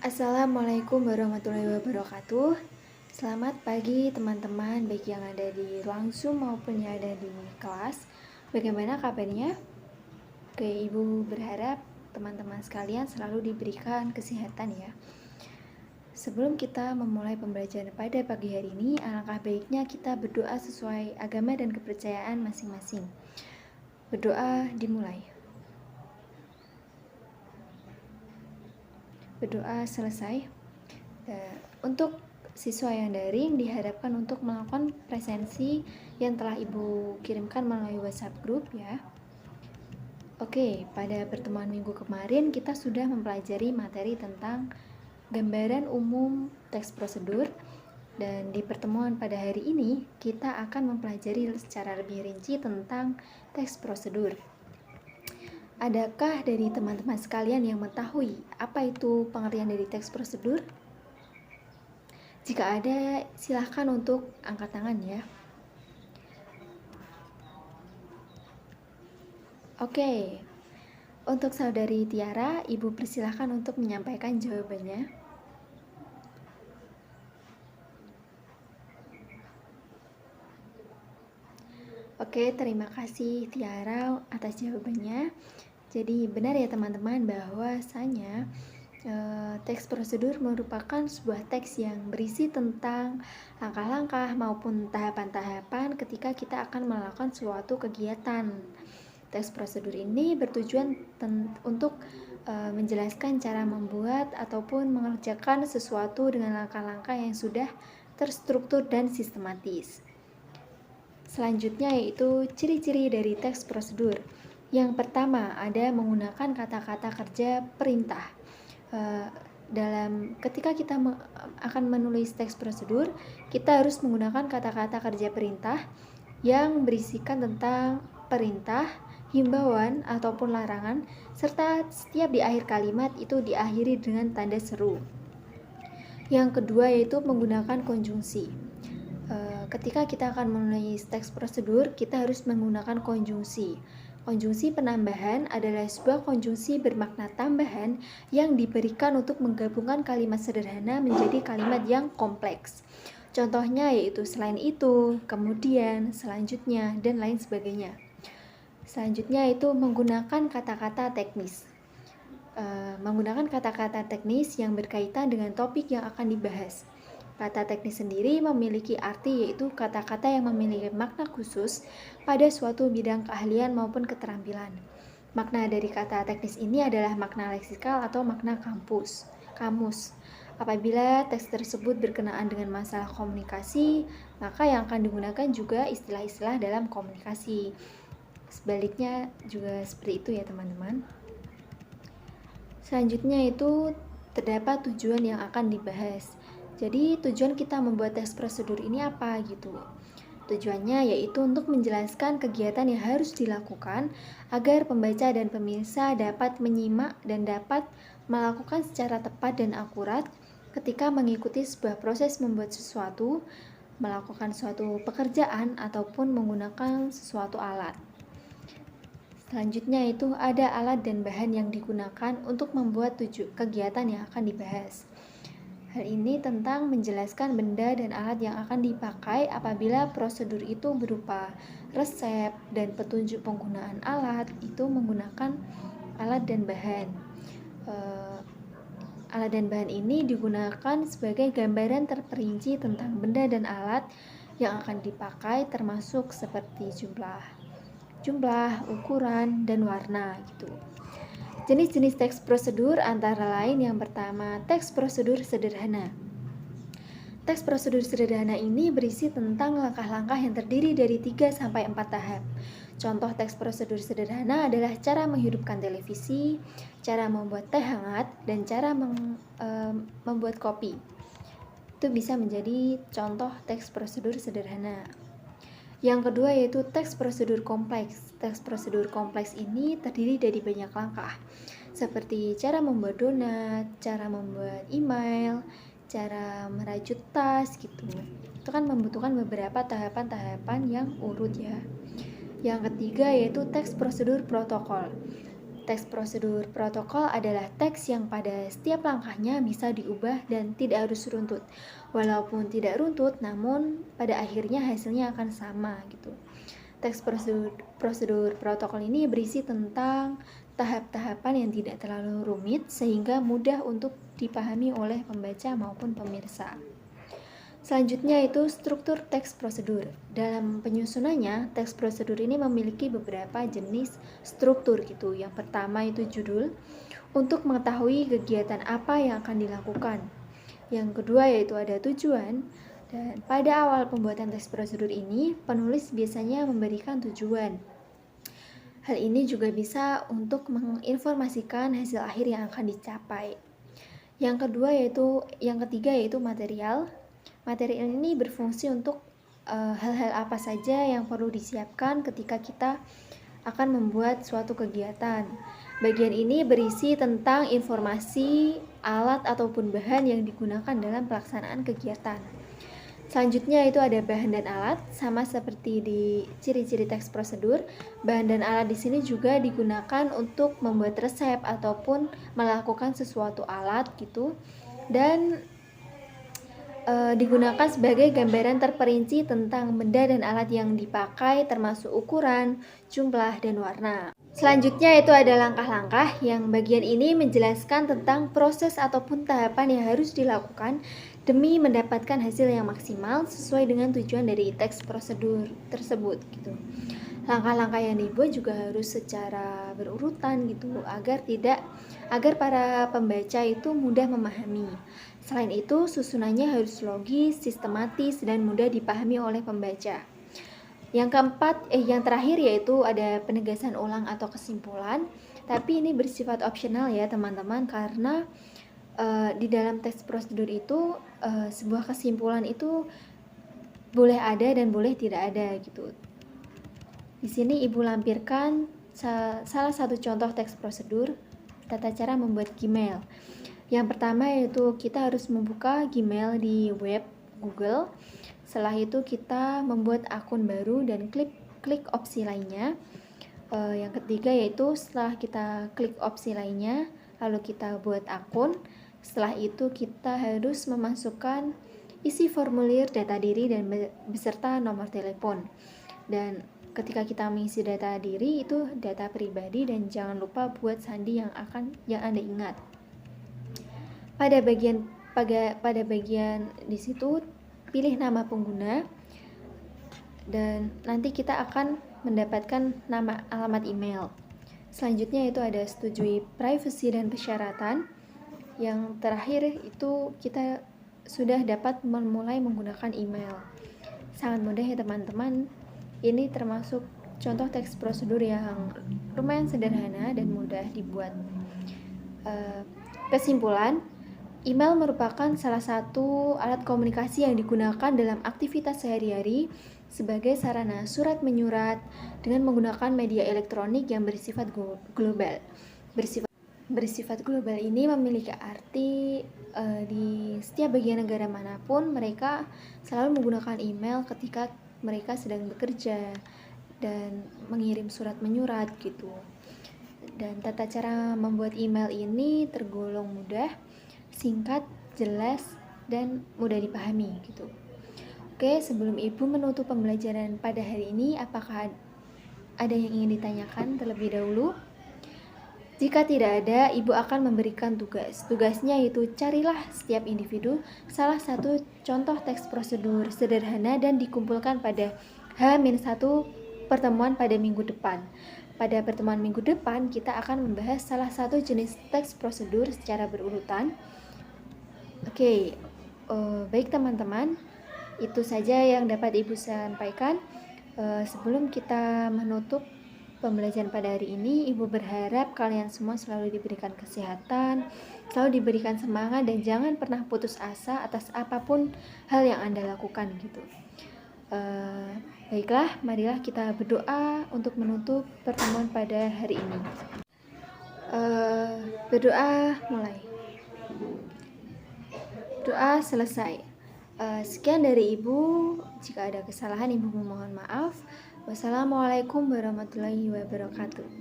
Assalamualaikum warahmatullahi wabarakatuh. Selamat pagi teman-teman, baik yang ada di ruang Zoom maupun yang ada di kelas. Bagaimana kabarnya? Oke, Ibu berharap teman-teman sekalian selalu diberikan kesehatan ya. Sebelum kita memulai pembelajaran pada pagi hari ini, alangkah baiknya kita berdoa sesuai agama dan kepercayaan masing-masing. Berdoa dimulai. Berdoa selesai. Untuk siswa yang daring diharapkan untuk melakukan presensi yang telah Ibu kirimkan melalui WhatsApp group ya. Oke, pada pertemuan minggu kemarin kita sudah mempelajari materi tentang gambaran umum teks prosedur, dan di pertemuan pada hari ini kita akan mempelajari secara lebih rinci tentang teks prosedur. Adakah dari teman-teman sekalian yang mengetahui apa itu pengertian dari teks prosedur? Jika ada, silahkan untuk angkat tangan ya. Oke, untuk saudari Tiara, Ibu persilahkan untuk menyampaikan jawabannya. Oke, terima kasih Tiara atas jawabannya. Jadi benar ya teman-teman bahwasanya teks prosedur merupakan sebuah teks yang berisi tentang langkah-langkah maupun tahapan-tahapan ketika kita akan melakukan suatu kegiatan. Teks prosedur ini bertujuan untuk menjelaskan cara membuat ataupun mengerjakan sesuatu dengan langkah-langkah yang sudah terstruktur dan sistematis. Selanjutnya yaitu ciri-ciri dari teks prosedur. Yang pertama ada menggunakan kata-kata kerja perintah. Ketika kita akan menulis teks prosedur, kita harus menggunakan kata-kata kerja perintah yang berisikan tentang perintah, himbauan ataupun larangan, serta setiap di akhir kalimat itu diakhiri dengan tanda seru. Yang kedua yaitu menggunakan konjungsi. Ketika kita akan menulis teks prosedur, kita harus menggunakan konjungsi. Konjungsi penambahan adalah sebuah konjungsi bermakna tambahan yang diberikan untuk menggabungkan kalimat sederhana menjadi kalimat yang kompleks. Contohnya yaitu selain itu, kemudian, selanjutnya, dan lain sebagainya. Selanjutnya itu menggunakan kata-kata teknis. Menggunakan kata-kata teknis yang berkaitan dengan topik yang akan dibahas. Kata teknis sendiri memiliki arti yaitu kata-kata yang memiliki makna khusus pada suatu bidang keahlian maupun keterampilan. Makna dari kata teknis ini adalah makna leksikal atau makna kamus. Apabila teks tersebut berkenaan dengan masalah komunikasi, maka yang akan digunakan juga istilah-istilah dalam komunikasi. Sebaliknya juga seperti itu ya teman-teman. Selanjutnya itu terdapat tujuan yang akan dibahas. Jadi tujuan kita membuat teks prosedur ini apa gitu? Tujuannya yaitu untuk menjelaskan kegiatan yang harus dilakukan agar pembaca dan pemirsa dapat menyimak dan dapat melakukan secara tepat dan akurat ketika mengikuti sebuah proses membuat sesuatu, melakukan suatu pekerjaan ataupun menggunakan sesuatu alat. Selanjutnya itu ada alat dan bahan yang digunakan untuk membuat kegiatan yang akan dibahas. Hal ini tentang menjelaskan benda dan alat yang akan dipakai apabila prosedur itu berupa resep dan petunjuk penggunaan alat itu menggunakan alat dan bahan. Alat dan bahan ini digunakan sebagai gambaran terperinci tentang benda dan alat yang akan dipakai termasuk seperti jumlah, ukuran, dan warna gitu. Jenis-jenis teks prosedur antara lain yang pertama, teks prosedur sederhana. Teks prosedur sederhana ini berisi tentang langkah-langkah yang terdiri dari 3-4 tahap. Contoh teks prosedur sederhana adalah cara menghidupkan televisi, cara membuat teh hangat, dan cara membuat kopi. Itu bisa menjadi contoh teks prosedur sederhana. Yang kedua yaitu teks prosedur kompleks. Teks prosedur kompleks ini terdiri dari banyak langkah, seperti cara membuat donat, cara membuat email, cara merajut tas gitu. Itu kan membutuhkan beberapa tahapan-tahapan yang urut ya. Yang ketiga yaitu teks prosedur protokol. Teks prosedur protokol adalah teks yang pada setiap langkahnya bisa diubah dan tidak harus runtut. Walaupun tidak runtut, namun pada akhirnya hasilnya akan sama gitu. Teks prosedur protokol ini berisi tentang tahap-tahapan yang tidak terlalu rumit sehingga mudah untuk dipahami oleh pembaca maupun pemirsa. Selanjutnya itu struktur teks prosedur. Dalam penyusunannya, teks prosedur ini memiliki beberapa jenis struktur gitu. Yang pertama itu judul, untuk mengetahui kegiatan apa yang akan dilakukan. Yang kedua yaitu ada tujuan, dan pada awal pembuatan teks prosedur ini, penulis biasanya memberikan tujuan. Hal ini juga bisa untuk menginformasikan hasil akhir yang akan dicapai. Yang ketiga yaitu material. Material ini berfungsi untuk hal-hal apa saja yang perlu disiapkan ketika kita akan membuat suatu kegiatan. Bagian ini berisi tentang informasi, alat ataupun bahan yang digunakan dalam pelaksanaan kegiatan. Selanjutnya itu ada bahan dan alat, sama seperti di ciri-ciri teks prosedur. Bahan dan alat di sini juga digunakan untuk membuat resep ataupun melakukan sesuatu alat gitu. Dan digunakan sebagai gambaran terperinci tentang benda dan alat yang dipakai, termasuk ukuran, jumlah, dan warna. Selanjutnya itu ada langkah-langkah, yang bagian ini menjelaskan tentang proses ataupun tahapan yang harus dilakukan demi mendapatkan hasil yang maksimal sesuai dengan tujuan dari teks prosedur tersebut gitu. Langkah-langkah yang dibuat juga harus secara berurutan gitu agar para pembaca itu mudah memahami. Selain itu, susunannya harus logis, sistematis, dan mudah dipahami oleh pembaca. Yang terakhir yaitu ada penegasan ulang atau kesimpulan, tapi ini bersifat opsional ya teman-teman, karena di dalam teks prosedur itu sebuah kesimpulan itu boleh ada dan boleh tidak ada gitu. Di sini Ibu lampirkan salah satu contoh teks prosedur tata cara membuat Gmail. Yang pertama yaitu kita harus membuka Gmail di web Google. Setelah itu kita membuat akun baru dan klik opsi lainnya. Yang ketiga yaitu setelah kita klik opsi lainnya, lalu kita buat akun. Setelah itu kita harus memasukkan isi formulir data diri dan beserta nomor telepon. Dan ketika kita mengisi data diri itu data pribadi, dan jangan lupa buat sandi yang Anda ingat. Pada bagian di situ pilih nama pengguna, dan nanti kita akan mendapatkan nama alamat email. Selanjutnya itu ada setujui privasi dan persyaratan. Yang terakhir itu kita sudah dapat memulai menggunakan email. Sangat mudah ya teman-teman. Ini termasuk contoh teks prosedur yang lumayan sederhana dan mudah dibuat. Kesimpulan, email merupakan salah satu alat komunikasi yang digunakan dalam aktivitas sehari-hari sebagai sarana surat menyurat dengan menggunakan media elektronik yang bersifat global. Bersifat global ini memiliki arti di setiap bagian negara manapun mereka selalu menggunakan email ketika mereka sedang bekerja dan mengirim surat menyurat gitu. Dan tata cara membuat email ini tergolong mudah, singkat, jelas, dan mudah dipahami gitu. Oke, sebelum Ibu menutup pembelajaran pada hari ini, apakah ada yang ingin ditanyakan terlebih dahulu? Jika tidak ada, Ibu akan memberikan tugas. Tugasnya yaitu carilah setiap individu salah satu contoh teks prosedur sederhana dan dikumpulkan pada H-1 pertemuan pada minggu depan. Pada pertemuan minggu depan, kita akan membahas salah satu jenis teks prosedur secara berurutan. Oke, baik teman-teman, itu saja yang dapat Ibu sampaikan. Sebelum kita menutup pembelajaran pada hari ini, Ibu berharap kalian semua selalu diberikan kesehatan, selalu diberikan semangat, dan jangan pernah putus asa atas apapun hal yang Anda lakukan gitu. Baiklah, marilah kita berdoa untuk menutup pertemuan pada hari ini. Berdoa mulai. Doa selesai. Sekian dari Ibu. Jika ada kesalahan, Ibu memohon maaf. Wassalamualaikum warahmatullahi wabarakatuh.